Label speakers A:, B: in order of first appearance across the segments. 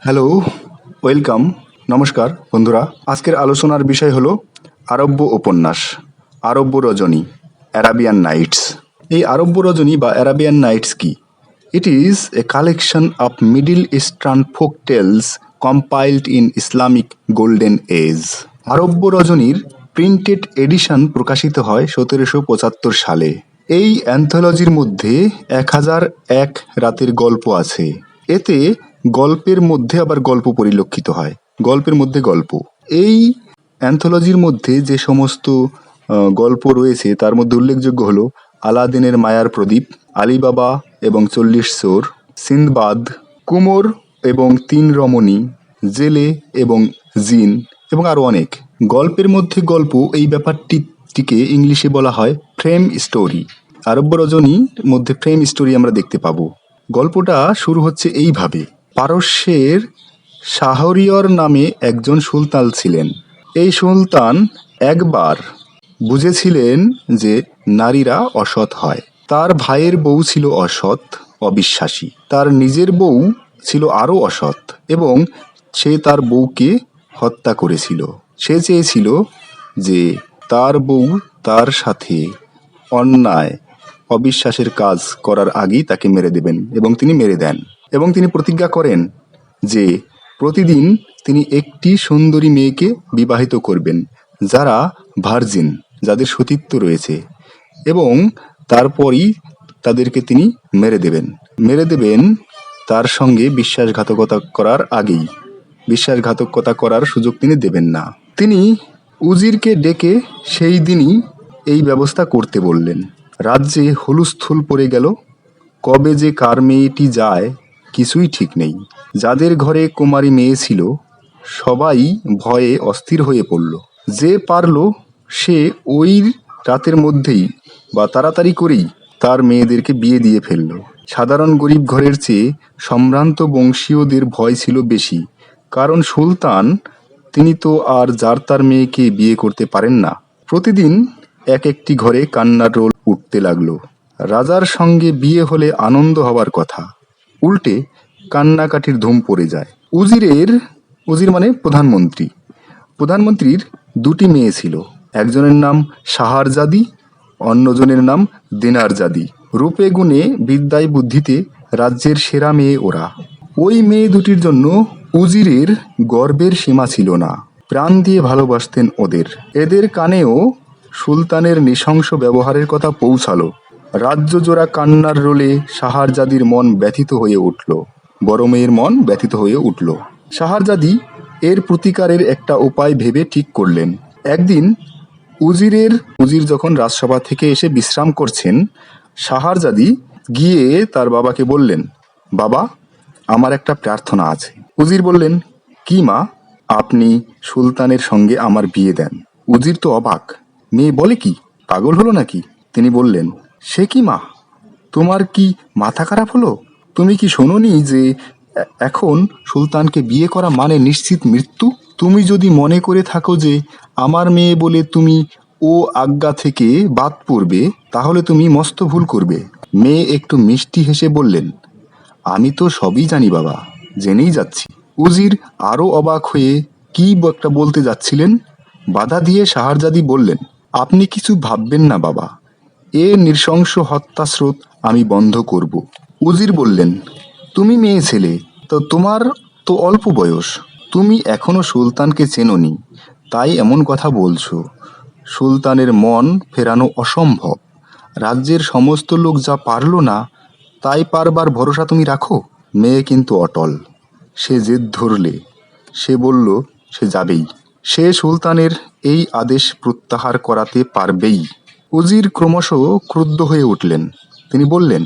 A: Hello, welcome, নমস্কার বন্ধুরা। আজকের আলোচনার বিষয় হলো আরব্য উপন্যাস, আরব্য রজনী, অ্যারাবিয়ান নাইটস। এই আরব্য রজনী বা অ্যারাবিয়ান নাইটস কি? It is a collection of Middle Eastern folk tales compiled in Islamic Golden Age. আরব্য রজনীর প্রিন্টেড এডিশন প্রকাশিত হয় 1775 সালে। এই অ্যান্থোলজির মধ্যে 1001 রাতের গল্প আছে। এতে গল্পের মধ্যে আবার গল্প পরিলক্ষিত হয়, গল্পের মধ্যে গল্প। এই অ্যান্থোলজির মধ্যে যে সমস্ত গল্প রয়েছে তার মধ্যে উল্লেখযোগ্য হলো আলাদিনের মায়ার প্রদীপ, আলিবাবা এবং 40 চোর, সিন্দবাদ, কুমোর এবং 3 রমণী, জেলে এবং জিন এবং আরও অনেক। গল্পের মধ্যে গল্প এই ব্যাপারটিকে ইংলিশে বলা হয় ফ্রেম স্টোরি। আরব্য রজনীর মধ্যে ফ্রেম স্টোরি আমরা দেখতে পাবো। গল্পটা শুরু হচ্ছে এইভাবে। পারস্যের শাহরিয়র নামে একজন সুলতান ছিলেন। এই সুলতান একবার বুঝেছিলেন যে নারীরা অসৎ হয়। তার ভাইয়ের বউ ছিল অসৎ, অবিশ্বাসী। তার নিজের বউ ছিল আরও অসৎ এবং সে তার বউকে হত্যা করেছিল। সে চেয়েছিল যে তার বউ তার সাথে অন্যায় অবিশ্বাসের কাজ করার আগেই তাকে মেরে দেবেন এবং তিনি মেরে দেন। এবং তিনি প্রতিজ্ঞা করেন যে প্রতিদিন তিনি একটি সুন্দরী মেয়েকে বিবাহিত করবেন যারা ভার্জিন, যাদের সতীত্ব রয়েছে, এবং তারপরই তাদেরকে তিনি মেরে দেবেন তার সঙ্গে বিশ্বাসঘাতকতা করার আগেই। বিশ্বাসঘাতকতা করার সুযোগ তিনি দেবেন না। তিনি উজিরকে ডেকে সেই দিনই এই ব্যবস্থা করতে বললেন। রাজ্যে হুলস্থুল পড়ে গেল। কবে যে কার মেয়েটি যায় কিছুই ঠিক নেই। যাদের ঘরে কুমারী মেয়ে ছিল সবাই ভয়ে অস্থির হয়ে পড়ল। যে পারল সে ওই রাতের মধ্যেই বা তাড়াতাড়ি করেই তার মেয়েদেরকে বিয়ে দিয়ে ফেলল। সাধারণ গরিব ঘরের চেয়ে সম্ভ্রান্ত বংশীয়দের ভয় ছিল বেশি, কারণ সুলতান তিনি তো আর যার তার মেয়েকে বিয়ে করতে পারেন না। প্রতিদিন এক একটি ঘরে কান্নার রোল উঠতে লাগলো। রাজার সঙ্গে বিয়ে হলে আনন্দ হবার কথা, উল্টে কান্নাকাটির ধুম পড়ে যায়। উজির মানে প্রধানমন্ত্রীর 2টি মেয়ে ছিল। একজনের নাম শাহারজাদি, অন্যজনের নাম দিনারজাদি। রূপে গুণে বিদ্যায় বুদ্ধিতে রাজ্যের সেরা মেয়ে ওরা। ওই মেয়ে দুটির জন্য উজিরের গর্বের সীমা ছিল না। প্রাণ দিয়ে ভালোবাসতেন ওদের। এদের কানেও সুলতানের নৃশংস ব্যবহারের কথা পৌঁছালো। রাজ্যজোড়া কান্নার রোলে শাহারজাদির মন ব্যথিত হয়ে উঠল। বড় মেয়ের মন ব্যথিত হয়ে উঠল। শাহারজাদি এর প্রতিকারের একটা উপায় ভেবে ঠিক করলেন। একদিন উজির যখন রাজসভা থেকে এসে বিশ্রাম করছেন, শাহারজাদি গিয়ে তার বাবাকে বললেন, বাবা, আমার একটা প্রার্থনা আছে। উজির বললেন, কি মা? আপনি সুলতানের সঙ্গে আমার বিয়ে দেন। উজির তো অবাক। মেয়ে বলে কি, পাগল হলো নাকি? তিনি বললেন, সে কি মা, তোমার কি মাথা খারাপ হলো? তুমি কি শোনোনি যে এখন সুলতানকে বিয়ে করা মানে নিশ্চিত মৃত্যু? তুমি যদি মনে করে থাকো যে আমার মেয়ে বলে তুমি ও আজ্ঞা থেকে বাদ পড়বে, তাহলে তুমি মস্ত ভুল করবে। মেয়ে একটু মিষ্টি হেসে বললেন, আমি তো সবই জানি বাবা, জেনেই যাচ্ছি। উজির আরও অবাক হয়ে কি একটা বলতে যাচ্ছিলেন, বাধা দিয়ে শাহারজাদি বললেন, আপনি কিছু ভাববেন না বাবা, এ নৃশংস হত্যাস্রোত আমি বন্ধ করব। উজির বললেন, তুমি মেয়ে ছেলে, তো তোমার তো অল্প বয়স, তুমি এখনো সুলতানকে চেনোনি, তাই এমন কথা বলছো। সুলতানের মন ফেরানো অসম্ভব। রাজ্যের সমস্ত লোক যা পারল না তাই পারবার ভরসা তুমি রাখো? মেয়ে কিন্তু অটল। সে জেদ ধরলে, সে বলল সে যাবেই। সে সুলতানের এই আদেশ প্রত্যাহার করাতে পারবেই। উজির ক্রমশ ক্রুদ্ধ হয়ে উঠলেন। তিনি বললেন,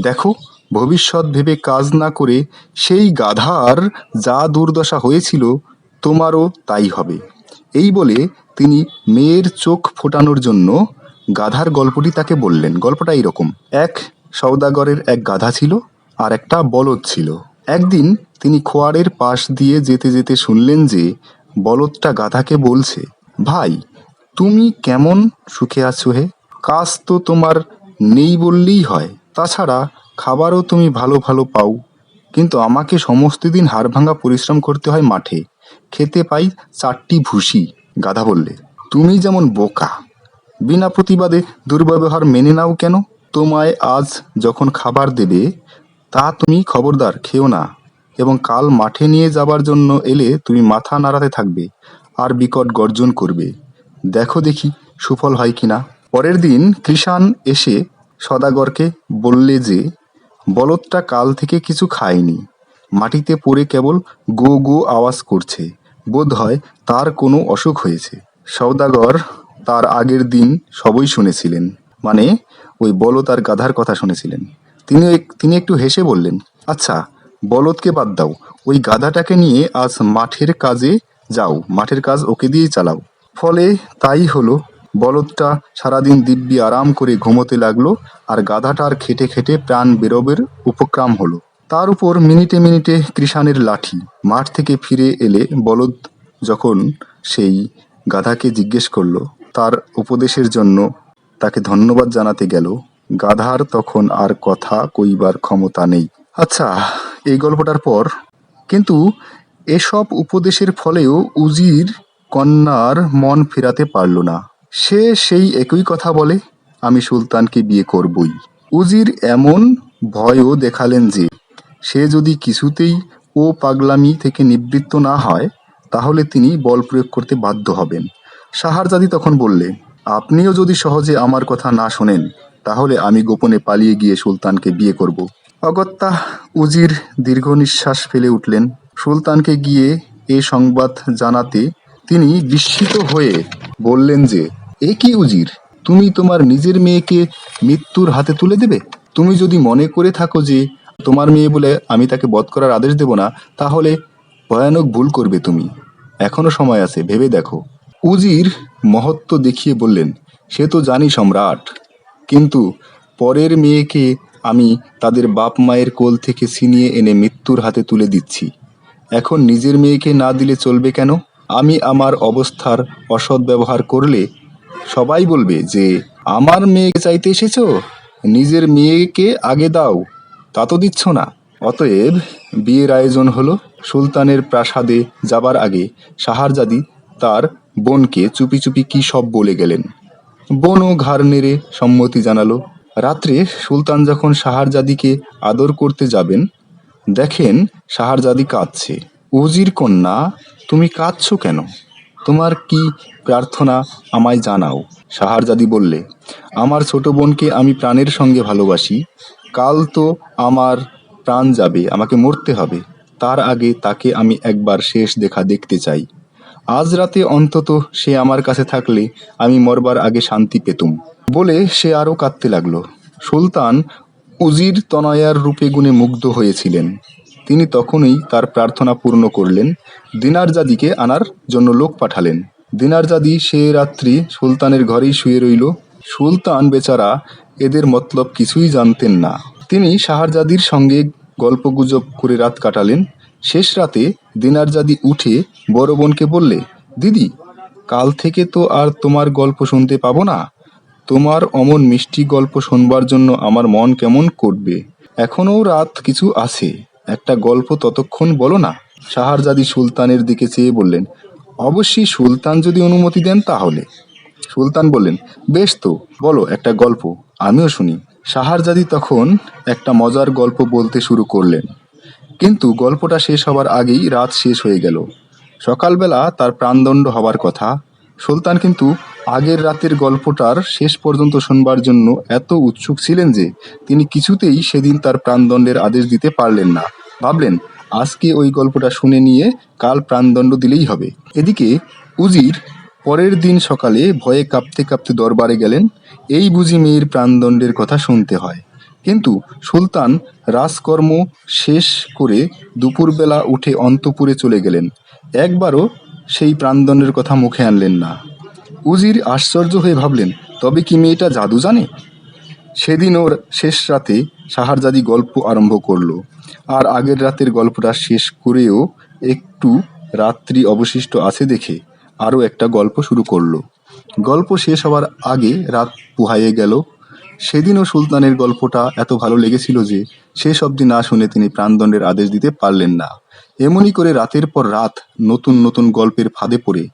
A: দেখো, ভবিষ্যৎ ভেবে কাজ না করে সেই গাধার যা দুর্দশা হয়েছিল তোমারও তাই হবে। এই বলে তিনি মেয়ের চোখ ফোটানোর জন্য গাধার গল্পটি তাকে বললেন। গল্পটা এইরকম। এক সওদাগরের এক গাধা ছিল আর একটা বলদ ছিল। একদিন তিনি খোয়ারের পাশ দিয়ে যেতে যেতে শুনলেন যে বলদটা গাধাকে বলছে, ভাই, তুমি কেমন সুখে আছো হে? কাজ তো তোমার নেই বললেই হয়, তাছাড়া খাবারও তুমি ভালো ভালো পাও। কিন্তু আমাকে সমস্ত দিন হাড়ভাঙা পরিশ্রম করতে হয় মাঠে, খেতে পাই 4টি ভুসি। গাধা বললে, তুমি যেমন বোকা, বিনা প্রতিবাদে দুর্ব্যবহার মেনে নাও কেন? তোমায় আজ যখন খাবার দেবে তা তুমি খবরদার খেও না, এবং কাল মাঠে নিয়ে যাবার জন্য এলে তুমি মাথা নাড়াতে থাকবে আর বিকট গর্জন করবে। দেখো দেখি সুফল হয় কিনা। পরের দিন কৃষাণ এসে সদাগরকে বললে যে বলদটা কাল থেকে কিছু খায়নি, মাটিতে পড়ে কেবল গো গো আওয়াজ করছে, বোধ হয় তার কোনো অসুখ হয়েছে। সওদাগর তার আগের দিন সবই শুনেছিলেন, মানে ওই বলদ আর গাধার কথা শুনেছিলেন। তিনি একটু হেসে বললেন, আচ্ছা বলদকে বাদ দাও, ওই গাধাটাকে নিয়ে আজ মাঠের কাজে যাও, মাঠের কাজ ওকে দিয়েই চালাও। ফলে তাই হলো, বলদটা সারাদিন দিব্যি আরাম করে ঘুমোতে লাগলো, আর গাধাটার খেটে খেটে প্রাণ বেরোবের উপক্রম হলো। তার উপর মিনিটে মিনিটে কৃষাণের লাঠি। মাঠ থেকে ফিরে এলে বলদ যখন সেই গাধাকে জিজ্ঞেস করলো তার উপদেশের জন্য, তাকে ধন্যবাদ জানাতে গেল, গাধার তখন আর কথা কইবার ক্ষমতা নেই। আচ্ছা, এই গল্পটার পর কিন্তু এসব উপদেশের ফলেও উজির কন্যার মন ফেরাতে পারল না। সে সেই একই কথা বলে, আমি সুলতানকে বিয়ে করবই। উজির এমন ভয়ও দেখালেন যে সে যদি কিছুতেই ও পাগলামি থেকে নিবৃত্ত না হয় তাহলে তিনি বল প্রয়োগ করতে বাধ্য হবেন। শাহারজাদি তখন বললে, আপনিও যদি সহজে আমার কথা না শোনেন তাহলে আমি গোপনে পালিয়ে গিয়ে সুলতানকে বিয়ে করব। অগত্যা উজির দীর্ঘ নিঃশ্বাস ফেলে উঠলেন। সুলতানকে গিয়ে এ সংবাদ জানাতে তিনি বিস্মিত হয়ে বললেন যে, এ কি উজির, তুমি তোমার নিজের মেয়েকে মৃত্যুর হাতে তুলে দেবে? তুমি যদি মনে করে থাকো যে তোমার মেয়ে বলে আমি তাকে বধ করার আদেশ দেব না, তাহলে ভয়ানক ভুল করবে তুমি। এখনো সময় আছে, ভেবে দেখো। উজির মহত্ব দেখিয়ে বললেন, সে তো জানি সম্রাট, কিন্তু পরের মেয়েকে আমি তাদের বাপ মায়ের কোল থেকে ছিনিয়ে এনে মৃত্যুর হাতে তুলে দিচ্ছি। এখন নিজের মেয়েকে না দিলে চলবে কেন? আমি আমার অবস্থার অসৎ ব্যবহার করলে সবাই বলবে যে আমার মেয়েকে চাইতে এসেছো, নিজের মেয়েকে আগে দাও, তা তো দিচ্ছ না। অতএব বিয়ের আয়োজন হলো। সুলতানের প্রাসাদে যাবার আগে শাহারজাদি তার বোনকে চুপি চুপি কি সব বলে গেলেন। বোনও ঘাড় নেড়ে সম্মতি জানালো। রাত্রে সুলতান যখন শাহারজাদিকে আদর করতে যাবেন, দেখেন শাহারজাদি কাঁদছে। উজির কন্যা, তুমি কাঁদছো কেন? তোমার কি প্রার্থনা আমায় জানাও। শাহারজাদি বললে, আমার ছোট বোনকে আমি প্রাণের সঙ্গে ভালোবাসি। কাল তো আমার প্রাণ যাবে, আমাকে মরতে হবে। তার আগে তাকে আমি একবার শেষ দেখা দেখতে চাই। আজ রাতে অন্তত সে আমার কাছে থাকলে আমি মরবার আগে শান্তি পেতুম। বলে সে আরও কাঁদতে লাগলো। সুলতান উজির তনয়ার রূপে গুণে মুগ্ধ হয়েছিলেন। তিনি তখনই তার প্রার্থনা পূর্ণ করলেন। দিনারজাদিকে আনার জন্য লোক পাঠালেন। দিনারজাদি সে রাত্রি সুলতানের ঘরেই শুয়ে রইল। সুলতান বেচারা এদের মতলব কিছুই জানতেন না। তিনি শাহারজাদির সঙ্গে গল্পগুজব করে রাত কাটালেন। শেষ রাতে দিনারজাদি উঠে বড় বোনকে বললে, দিদি, কাল থেকে তো আর তোমার গল্প শুনতে পাবো না। তোমার অমন মিষ্টি গল্প শোনবার জন্য আমার মন কেমন করবে। এখনও রাত কিছু আছে, একটা গল্প ততক্ষণ বলো না। শাহারজাদি সুলতানের দিকে চেয়ে বললেন, অবশ্যই সুলতান যদি অনুমতি দেন তাহলে। সুলতান বললেন, বেশ তো, বলো একটা গল্প, আমিও শুনি। শাহারজাদি তখন একটা মজার গল্প বলতে শুরু করলেন, কিন্তু গল্পটা শেষ হবার আগেই রাত শেষ হয়ে গেল। সকালবেলা তার প্রাণদণ্ড হবার কথা। সুলতান কিন্তু আগের রাতের গল্পটার শেষ পর্যন্ত শুনবার জন্য এত উৎসুক ছিলেন যে তিনি কিছুতেই সেদিন তার প্রাণদণ্ডের আদেশ দিতে পারলেন না। ভাবলেন, আজকে ওই গল্পটা শুনে নিয়ে কাল প্রাণদণ্ড দিলেই হবে। এদিকে উজির পরের দিন সকালে ভয়ে কাঁপতে কাঁপতে দরবারে গেলেন। এই বুঝি মেয়ের প্রাণদণ্ডের কথা শুনতে হয়। কিন্তু সুলতান রাজকর্ম শেষ করে দুপুরবেলা উঠে অন্তঃপুরে চলে গেলেন। একবারও সেই প্রাণদণ্ডের কথা মুখে আনলেন না। উজির আশ্চর্য হয়ে ভাবলেন, তবে কি মেয়েটা জাদু জানে? সেদিন ওর শেষ রাতে শাহারজাদি গল্প আরম্ভ করলো, আর আগের রাতের গল্পটা শেষ করেও একটু রাত্রি অবশিষ্ট আছে দেখে আরও একটা গল্প শুরু করলো। গল্প শেষ হওয়ার আগে রাত পুহাইয়ে গেল। সেদিনও সুলতানের গল্পটা এত ভালো লেগেছিল যে শেষ অবধি না শুনে তিনি প্রাণদণ্ডের আদেশ দিতে পারলেন না। এমনই করে রাতের পর রাত নতুন নতুন গল্পের ফাঁদে পড়ে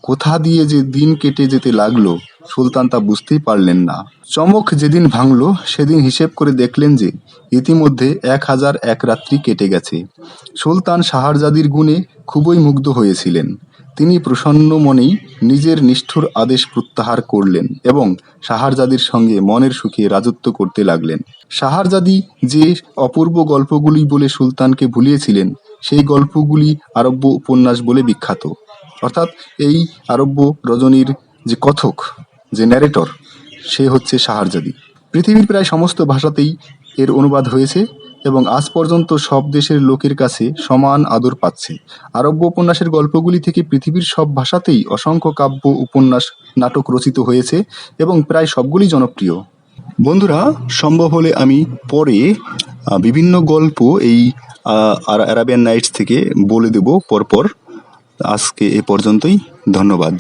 A: কোথা দিয়ে যে দিন কেটে যেতে লাগলো সুলতান তা বুঝতেই পারলেন না। চমক যেদিন ভাঙলো সেদিন হিসেব করে দেখলেন যে ইতিমধ্যে 1001 রাত্রি কেটে গেছে। সুলতান শাহরজাদির গুণে খুবই মুগ্ধ হয়েছিলেন। তিনি প্রসন্ন মনেই নিজের নিষ্ঠুর আদেশ প্রত্যাহার করলেন এবং শাহরজাদির সঙ্গে মনের সুখে রাজত্ব করতে লাগলেন। শাহরজাদি যে অপূর্ব গল্পগুলি বলে সুলতানকে ভুলিয়েছিলেন সেই গল্পগুলি আরব্য উপন্যাস বলে বিখ্যাত। অর্থাৎ এই আরব্য রজনীর যে কথক, যে ন্যারেটর, সে হচ্ছে শাহরজাদি। পৃথিবীর প্রায় সমস্ত ভাষাতেই এর অনুবাদ হয়েছে এবং আজ পর্যন্ত সব দেশের লোকের কাছে সমান আদর পাচ্ছে। আরব্য উপন্যাসের গল্পগুলি থেকে পৃথিবীর সব ভাষাতেই অসংখ্য কাব্য, উপন্যাস, নাটক রচিত হয়েছে এবং প্রায় সবগুলি জনপ্রিয়। বন্ধুরা, সম্ভব হলে আমি পরে বিভিন্ন গল্প এই আরাবিয়ান নাইটস থেকে বলে দেব পরপর। আজকে এ পর্যন্তই। ধন্যবাদ।